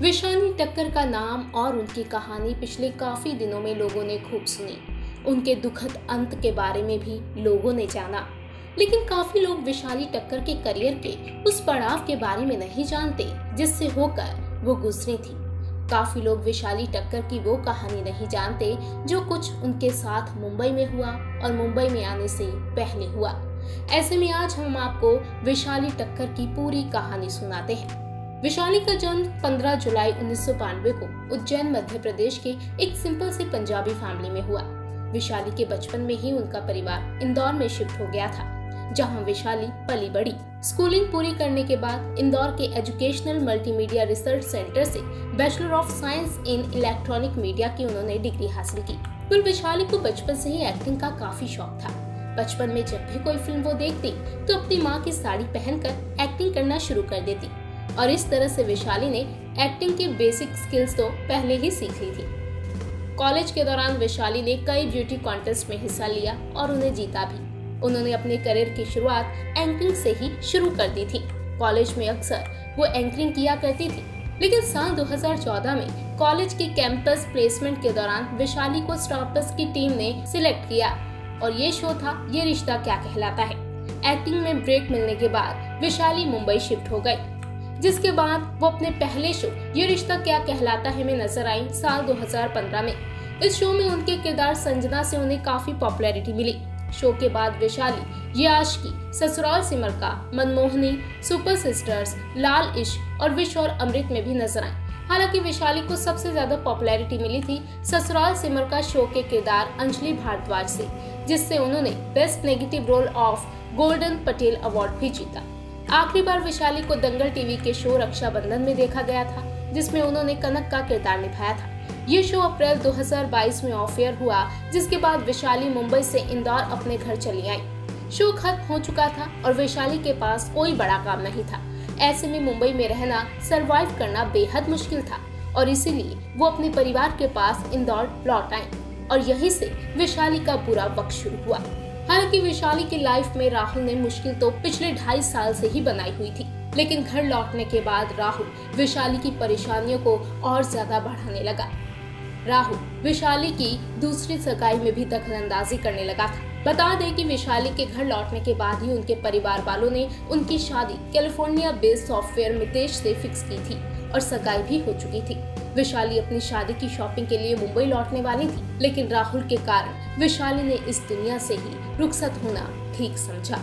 विशाली टक्कर का नाम और उनकी कहानी पिछले काफी दिनों में लोगों ने खूब सुनी। उनके दुखद अंत के बारे में भी लोगों ने जाना, लेकिन काफी लोग विशाली टक्कर के करियर के उस पड़ाव के बारे में नहीं जानते जिससे होकर वो गुजरी थी। काफी लोग विशाली टक्कर की वो कहानी नहीं जानते जो कुछ उनके साथ मुंबई में हुआ और मुंबई में आने से पहले हुआ। ऐसे में आज हम आपको विशाली टक्कर की पूरी कहानी सुनाते हैं। विशाली का जन्म 15 जुलाई 1992 को उज्जैन मध्य प्रदेश के एक सिंपल सी पंजाबी फैमिली में हुआ। विशाली के बचपन में ही उनका परिवार इंदौर में शिफ्ट हो गया था, जहां विशाली पली बड़ी। स्कूलिंग पूरी करने के बाद इंदौर के एजुकेशनल मल्टीमीडिया रिसर्च सेंटर से bachelor of science in electronic media की उन्होंने डिग्री हासिल की। फिर विशाली को बचपन से ही एक्टिंग का काफी शौक था। बचपन में जब भी कोई फिल्म वो देखती तो अपनी माँ की साड़ी पहनकर एक्टिंग करना शुरू कर देती और इस तरह से विशाली ने एक्टिंग के बेसिक स्किल्स तो पहले ही सीख ली थी। कॉलेज के दौरान विशाली ने कई ब्यूटी कॉन्टेस्ट में हिस्सा लिया और उन्हें जीता भी। उन्होंने अपने करियर की शुरुआत एंकरिंग से ही शुरू कर दी थी। कॉलेज में अक्सर वो एंकरिंग किया करती थी, लेकिन साल 2014 में कॉलेज की कैंपस प्लेसमेंट के दौरान विशाली को स्टार प्लस की टीम ने सिलेक्ट किया और ये शो था ये रिश्ता क्या कहलाता है। एक्टिंग में ब्रेक मिलने के बाद विशाली मुंबई शिफ्ट हो गई, जिसके बाद वो अपने पहले शो ये रिश्ता क्या कहलाता है में नजर आई साल 2015 में। इस शो में उनके किरदार संजना से उन्हें काफी पॉपुलैरिटी मिली। शो के बाद विशाली ये आशिकी, ससुराल सिमर का, मनमोहनी, सुपर सिस्टर्स, लाल इश्क और विश और अमृत में भी नजर आई। हालांकि विशाली को सबसे ज्यादा पॉपुलैरिटी मिली थी ससुराल सिमर का शो के किरदार अंजलि भारद्वाज से, जिससे उन्होंने best negative role of Golden Petal Award भी जीता। आखिरी बार विशाली को दंगल टीवी के शो रक्षाबंधन में देखा गया था, जिसमें उन्होंने कनक का किरदार निभाया था। ये शो अप्रैल 2022 में ऑफ एयर हुआ, जिसके बाद विशाली मुंबई से इंदौर अपने घर चली आई। शो खत्म हो चुका था और विशाली के पास कोई बड़ा काम नहीं था। ऐसे में मुंबई में रहना, सरवाइव करना बेहद मुश्किल था और इसीलिए वो अपने परिवार के पास इंदौर लौट आई और यहीं से विशाली का पूरा वक्त शुरू हुआ। हालांकि विशाली की लाइफ में राहुल ने मुश्किल तो पिछले 2.5 साल से ही बनाई हुई थी, लेकिन घर लौटने के बाद राहुल विशाली की परेशानियों को और ज्यादा बढ़ाने लगा। राहुल विशाली की दूसरी सगाई में भी दखलंदाजी करने लगा था। बता दें कि विशाली के घर लौटने के बाद ही उनके परिवार वालों ने उनकी शादी कैलिफोर्निया बेस्ड सॉफ्टवेयर मितेश से फिक्स की थी और सगाई भी हो चुकी थी। विशाली अपनी शादी की शॉपिंग के लिए मुंबई लौटने वाली थी, लेकिन राहुल के कारण विशाली ने इस दुनिया से ही रुखसत होना ठीक समझा।